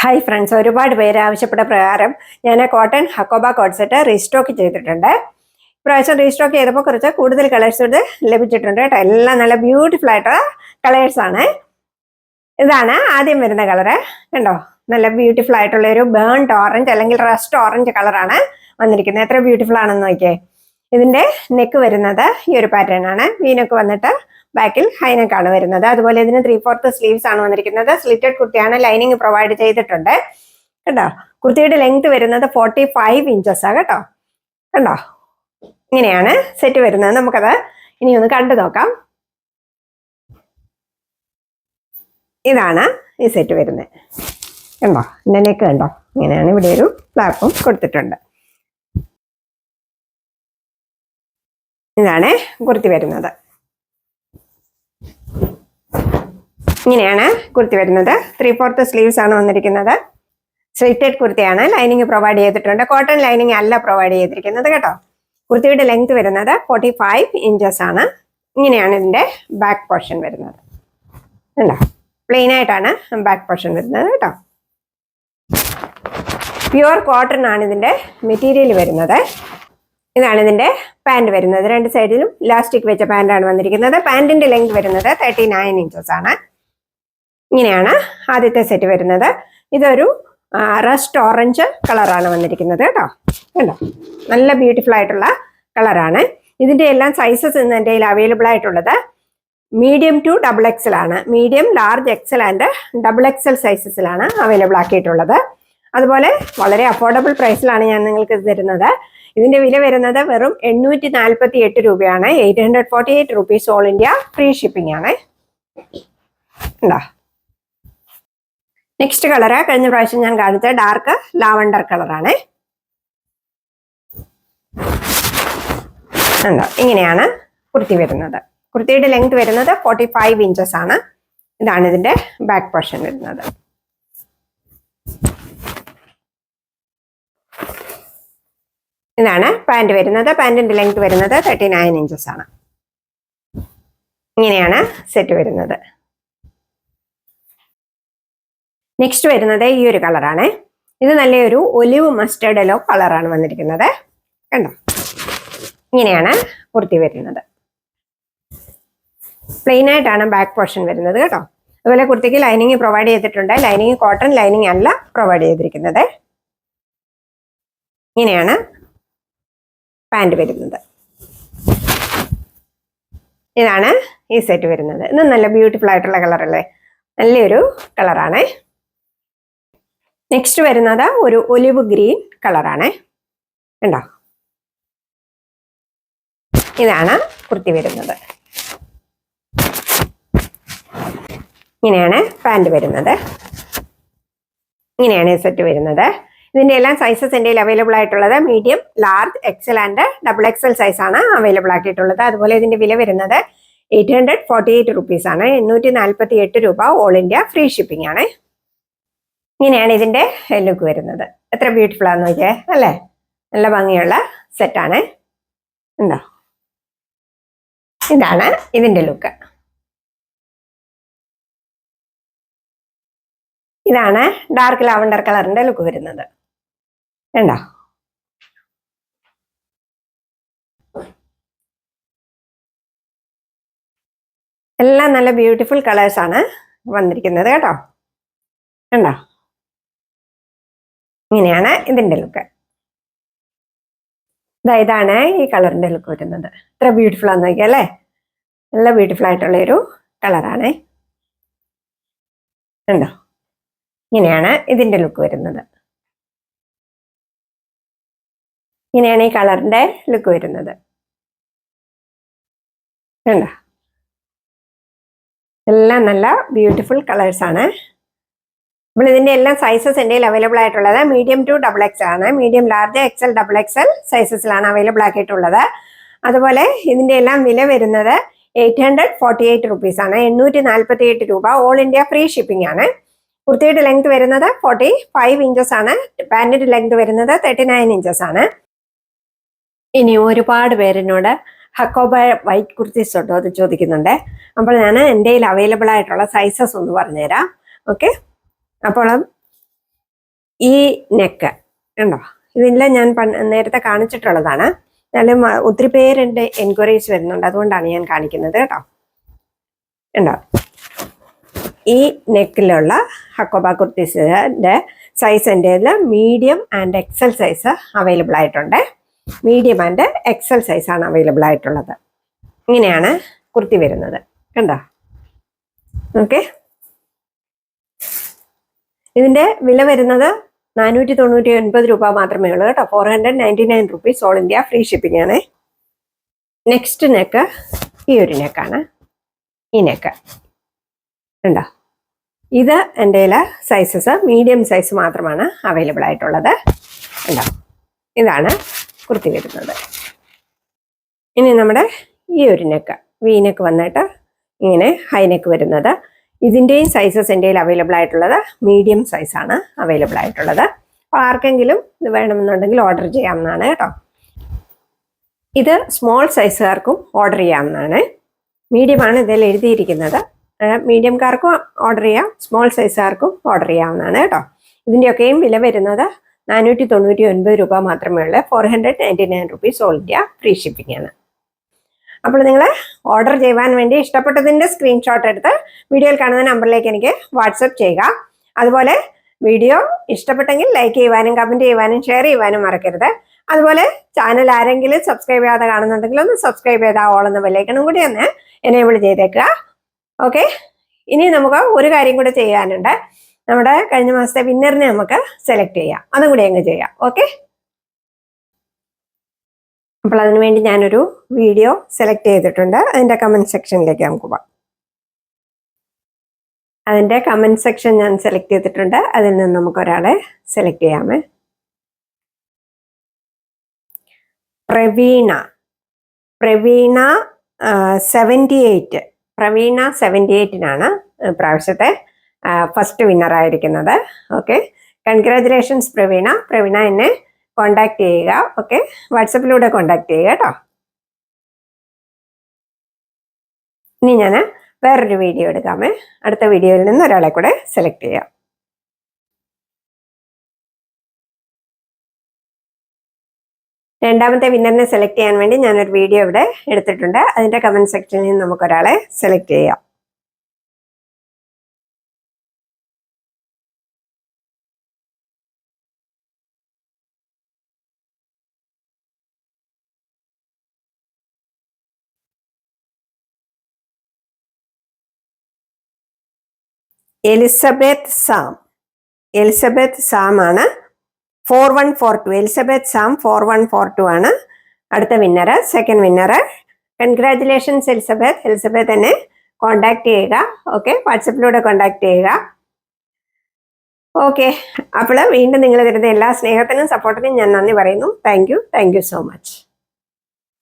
Hi friends, ഒരുപാട് പേര് ആവശ്യപ്പെട്ട പ്രകാരം ഞാൻ cotton Hakoba coat set restock ചെയ്തിട്ടുണ്ട്. ഇപ്രാവശ്യം റീസ്റ്റോക്ക് ചെയ്തപ്പോൾ കുറച്ച് കൂടുതൽ കളേഴ്സ് ഇത് ലഭിച്ചിട്ടുണ്ട് കേട്ടോ. എല്ലാം നല്ല ബ്യൂട്ടിഫുൾ ആയിട്ടുള്ള കളേഴ്സാണ്. ഇതാണ് ആദ്യം വരുന്ന കളറ്. കണ്ടോ, നല്ല ബ്യൂട്ടിഫുൾ ആയിട്ടുള്ള ഒരു ബേൺഡ് ഓറഞ്ച് അല്ലെങ്കിൽ റസ്റ്റ് ഓറഞ്ച് കളറാണ് വന്നിരിക്കുന്നത്. എത്ര ബ്യൂട്ടിഫുൾ ആണെന്ന് നോക്കിയേ. ഇതിന്റെ നെക്ക് വരുന്നത് ഈ ഒരു പാറ്റേൺ ആണ്. വീനൊക്കെ വന്നിട്ട് ബാക്കിൽ ഹൈനെക്കാണ് വരുന്നത്. അതുപോലെ ഇതിന് 3/4 സ്ലീവ്സ് ആണ് വന്നിരിക്കുന്നത്. സ്ലിറ്റഡ് കുർത്തിയാണ്, ലൈനിങ് പ്രൊവൈഡ് ചെയ്തിട്ടുണ്ട് കേട്ടോ. കുർത്തിയുടെ ലെങ്ത് വരുന്നത് 45 ഇഞ്ചസ് ആ കേട്ടോ. കണ്ടോ, ഇങ്ങനെയാണ് സെറ്റ് വരുന്നത്. നമുക്കത് ഇനി ഒന്ന് കണ്ടു നോക്കാം. ഇതാണ് ഈ സെറ്റ് വരുന്നത്. കണ്ടോ, എൻ്റെ നെക്ക് കണ്ടോ, ഇങ്ങനെയാണ്. ഇവിടെ ഒരു ഫ്ലാപ്പും കൊടുത്തിട്ടുണ്ട്. ഇതാണ് കുർത്തി വരുന്നത്. ഇങ്ങനെയാണ് കുർത്തി വരുന്നത്. 3/4 സ്ലീവ്സ് ആണ് വന്നിരിക്കുന്നത്. സ്ലിറ്റഡ് കുർത്തിയാണ്, ലൈനിങ് പ്രൊവൈഡ് ചെയ്തിട്ടുണ്ട്. കോട്ടൺ ലൈനിങ് അല്ല പ്രൊവൈഡ് ചെയ്തിരിക്കുന്നത് കേട്ടോ. കുർത്തിയുടെ ലെങ്ത് വരുന്നത് 45 ഇഞ്ചസ് ആണ്. ഇങ്ങനെയാണ് ഇതിന്റെ ബാക്ക് പോർഷൻ വരുന്നത്. കണ്ടോ, പ്ലെയിൻ ആയിട്ടാണ് ബാക്ക് പോർഷൻ വരുന്നത് കേട്ടോ. പ്യുവർ കോട്ടൺ ആണ് ഇതിന്റെ മെറ്റീരിയൽ വരുന്നത്. ഇതാണ് ഇതിന്റെ പാൻറ് വരുന്നത്. രണ്ട് സൈഡിലും ഇലാസ്റ്റിക് വെച്ച പാൻറ്റാണ് വന്നിരിക്കുന്നത്. പാൻറ്റിന്റെ ലെങ്ത് വരുന്നത് 39 ഇഞ്ചസ് ആണ്. ഇങ്ങനെയാണ് ആദ്യത്തെ സെറ്റ് വരുന്നത്. ഇതൊരു റസ്റ്റ് ഓറഞ്ച് കളറാണ് വന്നിരിക്കുന്നത് കേട്ടോ. കണ്ടോ, നല്ല ബ്യൂട്ടിഫുൾ ആയിട്ടുള്ള കളറാണ്. ഇതിന്റെ എല്ലാം സൈസസ് ഇന്ന് എൻ്റെ കയ്യിൽ അവൈലബിൾ ആയിട്ടുള്ളത് മീഡിയം ടു XXL ആണ്. Medium, large, XL and XXL സൈസസിലാണ് അവൈലബിൾ ആക്കിയിട്ടുള്ളത്. അതുപോലെ വളരെ അഫോർഡബിൾ പ്രൈസിലാണ് ഞാൻ നിങ്ങൾക്ക് ഇത് തരുന്നത്. ഇതിന്റെ വില വരുന്നത് വെറും 848 രൂപയാണ്. 848 rupees all India free shipping ആണ്. ഉണ്ടോ, നെക്സ്റ്റ് കളറ് കഴിഞ്ഞ പ്രാവശ്യം ഞാൻ കാണിച്ച ഡാർക്ക് ലാവണ്ടർ കളറാണ്. ഉണ്ടോ, ഇങ്ങനെയാണ് കുർത്തി വരുന്നത്. കുർത്തിയുടെ ലെങ്ത് വരുന്നത് 45 ഇഞ്ചസ് ആണ്. ഇതാണ് ഇതിന്റെ ബാക്ക് പോർഷൻ വരുന്നത്. ഇതാണ് പാൻറ് വരുന്നത്. പാൻറ്റിന്റെ ലെങ്ത് വരുന്നത് 39 ഇഞ്ചസ് ആണ്. ഇങ്ങനെയാണ് സെറ്റ് വരുന്നത്. നെക്സ്റ്റ് വരുന്നത് ഈ ഒരു കളറാണ്. ഇത് നല്ലൊരു ഒലിവ് മസ്റ്റേർഡ് യെല്ലോ കളറാണ് വന്നിരിക്കുന്നത്. കണ്ടോ, ഇങ്ങനെയാണ് കുർത്തി വരുന്നത്. പ്ലെയിൻ ആയിട്ടാണ് ബാക്ക് പോർഷൻ വരുന്നത് കേട്ടോ. അതുപോലെ കുർത്തിക്ക് ലൈനിങ് പ്രൊവൈഡ് ചെയ്തിട്ടുണ്ട്. ലൈനിങ് കോട്ടൺ ലൈനിങ് അല്ല പ്രൊവൈഡ് ചെയ്തിരിക്കുന്നത്. ഇങ്ങനെയാണ് പാൻറ് വരുന്നത്. ഇതാണ് ഈ സെറ്റ് വരുന്നത്. ഇത് നല്ല ബ്യൂട്ടിഫുൾ ആയിട്ടുള്ള കളറല്ലേ, നല്ലൊരു കളറാണ്. നെക്സ്റ്റ് വരുന്നത് ഒരു ഒലിവ് ഗ്രീൻ കളറാണ്. കണ്ടോ, ഇതാണ് കുർത്തി വരുന്നത്. ഇങ്ങനെയാണ് പാൻറ് വരുന്നത്. ഇങ്ങനെയാണ് ഈ സെറ്റ് വരുന്നത്. ഇതിന്റെ എല്ലാം സൈസസ് എൻ്റെ അവൈലബിൾ ആയിട്ടുള്ളത് medium, large, XL and XXL size ആണ് അവൈലബിൾ ആക്കിയിട്ടുള്ളത്. അതുപോലെ ഇതിന്റെ വില വരുന്നത് 848 റുപ്പീസ് ആണ്. 848 രൂപ ഓൾ ഇന്ത്യ ഫ്രീ ഷിപ്പിംഗ് ആണ്. ഇങ്ങനെയാണ് ഇതിന്റെ ലുക്ക് വരുന്നത്. എത്ര ബ്യൂട്ടിഫുൾ ആണെന്ന് നോക്കിയേ അല്ലേ. നല്ല ഭംഗിയുള്ള സെറ്റാണ്. ഉണ്ടോ, ഇതാണ് ഇതിന്റെ ലുക്ക്. ഇതാണ് ഡാർക്ക് ലാവണ്ടർ കളറിന്റെ ലുക്ക് വരുന്നത്. കണ്ടോ, എല്ലാം നല്ല ബ്യൂട്ടിഫുൾ കളേഴ്സ് ആണ് വന്നിരിക്കുന്നത് കേട്ടോ. കണ്ടോ, ഇങ്ങനെയാണ് ഇതിന്റെ ലുക്ക്. ഇതാണ് ഈ കളറിന്റെ ലുക്ക് വരുന്നത്. ഇത്ര ബ്യൂട്ടിഫുൾ ആണെന്ന് നോക്കിയാൽ അല്ലേ. നല്ല ബ്യൂട്ടിഫുൾ ആയിട്ടുള്ള ഒരു കളറാണ്. കണ്ടോ, ഇങ്ങനെയാണ് ഇതിന്റെ ലുക്ക് വരുന്നത്. ഇങ്ങനെയാണ് ഈ കളറിന്റെ ലുക്ക് വരുന്നത്. കണ്ടോ, എല്ലാം നല്ല ബ്യൂട്ടിഫുൾ കളേഴ്സ് ആണ്. അപ്പോൾ ഇതിന്റെ എല്ലാം സൈസസ് എൻ്റെ അവൈലബിൾ ആയിട്ടുള്ളത് മീഡിയം ടു XXL ആണ്. മീഡിയം, ലാർജ്, എക്സൽ, XXL സൈസസിലാണ് അവൈലബിൾ ആക്കിയിട്ടുള്ളത്. അതുപോലെ ഇതിന്റെ എല്ലാം വില വരുന്നത് 848 റുപ്പീസ് ആണ്. 848 രൂപ ഓൾ ഇന്ത്യ ഫ്രീ ഷിപ്പിംഗ് ആണ്. കുർത്തിയുടെ ലെങ്ത് വരുന്നത് 45 ഇഞ്ചസ് ആണ്. പാൻറ്റിന്റെ ലെങ്ത് വരുന്നത് 39 ഇഞ്ചസ് ആണ്. ഇനി ഒരുപാട് പേരെന്നോട് ഹക്കോബ വൈറ്റ് കുർത്തീസ് ഉണ്ടോ അത് ചോദിക്കുന്നുണ്ട്. അപ്പോൾ ഞാൻ എൻ്റെ അവൈലബിൾ ആയിട്ടുള്ള സൈസസ് ഒന്ന് പറഞ്ഞുതരാം. ഓക്കെ, അപ്പോൾ ഈ നെക്ക് ഉണ്ടോ, ഇതെല്ലാം ഞാൻ നേരത്തെ കാണിച്ചിട്ടുള്ളതാണ്. എന്നാലും ഒത്തിരി പേരെൻ്റെ എൻക്വയറീസ് വരുന്നുണ്ട്, അതുകൊണ്ടാണ് ഞാൻ കാണിക്കുന്നത് കേട്ടോ. ഉണ്ടോ, ഈ നെക്കിലുള്ള ഹക്കോബ കുർത്തീസിൻ്റെ സൈസ് എൻ്റെ medium and XL size available ആയിട്ടുണ്ട്. മീഡിയം ആൻഡ് എക്സൽ സൈസാണ് അവൈലബിൾ ആയിട്ടുള്ളത്. ഇങ്ങനെയാണ് കുർത്തി വരുന്നത്, കണ്ടോ. ഓക്കെ, ഇതിൻ്റെ വില വരുന്നത് 499 രൂപ മാത്രമേ ഉള്ളൂ കേട്ടോ. 499 rupees all India free shipping ആണ്. നെക്സ്റ്റ് നെക്ക് ഈ ഒരു നെക്കാണ്. ഈ നെക്ക് ഉണ്ടോ, ഇത് എൻ്റെ സൈസസ് മീഡിയം സൈസ് മാത്രമാണ് അവൈലബിൾ ആയിട്ടുള്ളത്. ഉണ്ടോ, ഇതാണ് കുർത്തി വരുന്നത്. ഇനി നമ്മുടെ ഈ ഒരു നെക്ക് വി നെക്ക് വന്നിട്ട് ഇങ്ങനെ ഹൈ നെക്ക് വരുന്നത്, ഇതിൻ്റെയും സൈസസ് എൻ്റെ അവൈലബിൾ ആയിട്ടുള്ളത് മീഡിയം സൈസാണ് അവൈലബിൾ ആയിട്ടുള്ളത്. അപ്പോൾ ആർക്കെങ്കിലും ഇത് വേണമെന്നുണ്ടെങ്കിൽ ഓർഡർ ചെയ്യാവുന്നതാണ് കേട്ടോ. ഇത് സ്മോൾ സൈസുകാർക്കും ഓർഡർ ചെയ്യാവുന്നതാണ്. മീഡിയമാണ് ഇതിൽ എഴുതിയിരിക്കുന്നത്. മീഡിയംകാർക്കും ഓർഡർ ചെയ്യാം, സ്മോൾ സൈസുകാർക്കും ഓർഡർ ചെയ്യാവുന്നതാണ് കേട്ടോ. ഇതിൻ്റെയൊക്കെയും വില വരുന്നത് 499 രൂപ മാത്രമേ ഉള്ളൂ. 499 rupees all India free shipping ആണ്. അപ്പോൾ നിങ്ങൾ ഓർഡർ ചെയ്യുവാൻ വേണ്ടി ഇഷ്ടപ്പെട്ടതിൻ്റെ സ്ക്രീൻഷോട്ട് എടുത്ത് വീഡിയോയിൽ കാണുന്ന നമ്പറിലേക്ക് എനിക്ക് വാട്സപ്പ് ചെയ്യുക. അതുപോലെ വീഡിയോ ഇഷ്ടപ്പെട്ടെങ്കിൽ ലൈക്ക് ചെയ്യുവാനും കമൻറ്റ് ചെയ്യുവാനും ഷെയർ ചെയ്യുവാനും മറക്കരുത്. അതുപോലെ ചാനൽ ആരെങ്കിലും സബ്സ്ക്രൈബ് ചെയ്യാതെ കാണുന്നുണ്ടെങ്കിൽ ഒന്ന് സബ്സ്ക്രൈബ് ചെയ്താൽ ഓൾ എന്ന ബെല്ലൈക്കണും കൂടി ഒന്ന് എനേബിൾ ചെയ്തേക്കുക. ഓക്കെ, ഇനി നമുക്ക് ഒരു കാര്യം കൂടെ ചെയ്യാനുണ്ട്. നമ്മുടെ കഴിഞ്ഞ മാസത്തെ വിന്നറിനെ നമുക്ക് സെലക്ട് ചെയ്യാം, അതും കൂടി അങ്ങ് ചെയ്യാം. ഓക്കെ, അപ്പോൾ അതിനുവേണ്ടി ഞാനൊരു വീഡിയോ സെലക്ട് ചെയ്തിട്ടുണ്ട്. അതിൻ്റെ കമൻറ്റ് സെക്ഷനിലേക്ക് നമുക്ക് പോകാം. അതിൻ്റെ കമൻറ്റ് സെക്ഷൻ ഞാൻ സെലക്ട് ചെയ്തിട്ടുണ്ട്. അതിൽ നിന്ന് നമുക്ക് ഒരാളെ സെലക്ട് ചെയ്യാമേ. പ്രവീണ 78 പ്രാവശ്യത്തെ ഫസ്റ്റ് വിന്നർ ആയിരിക്കുന്നത്. Okay, congratulations Praveena. പ്രവീണ എന്നെ കോണ്ടാക്ട് ചെയ്യുക. ഓക്കെ, വാട്സപ്പിലൂടെ കോണ്ടാക്ട് ചെയ്യുക കേട്ടോ. ഇനി ഞാൻ വേറൊരു വീഡിയോ എടുക്കാമേ. അടുത്ത വീഡിയോയിൽ നിന്ന് ഒരാളെ കൂടെ സെലക്ട് ചെയ്യാം. രണ്ടാമത്തെ വിന്നറിനെ സെലക്ട് ചെയ്യാൻ വേണ്ടി ഞാനൊരു വീഡിയോ ഇവിടെ എടുത്തിട്ടുണ്ട്. അതിൻ്റെ കമൻറ്റ് സെക്ഷനിൽ നിന്ന് നമുക്കൊരാളെ സെലക്ട് ചെയ്യാം. എലിസബത്ത് സാം ആണ് 4142. എലിസബത്ത് സാം 4142 ആണ് അടുത്ത winner, second winner. Congratulations Elizabeth. Elizabeth എന്നെ കോണ്ടാക്ട് ചെയ്യുക. ഓക്കെ, വാട്സപ്പിലൂടെ കോണ്ടാക്ട് ചെയ്യുക. ഓക്കെ, അപ്പോൾ വീണ്ടും നിങ്ങൾ തരുന്ന എല്ലാ സ്നേഹത്തിനും സപ്പോർട്ടിനും ഞാൻ നന്ദി പറയുന്നു. Thank you so much.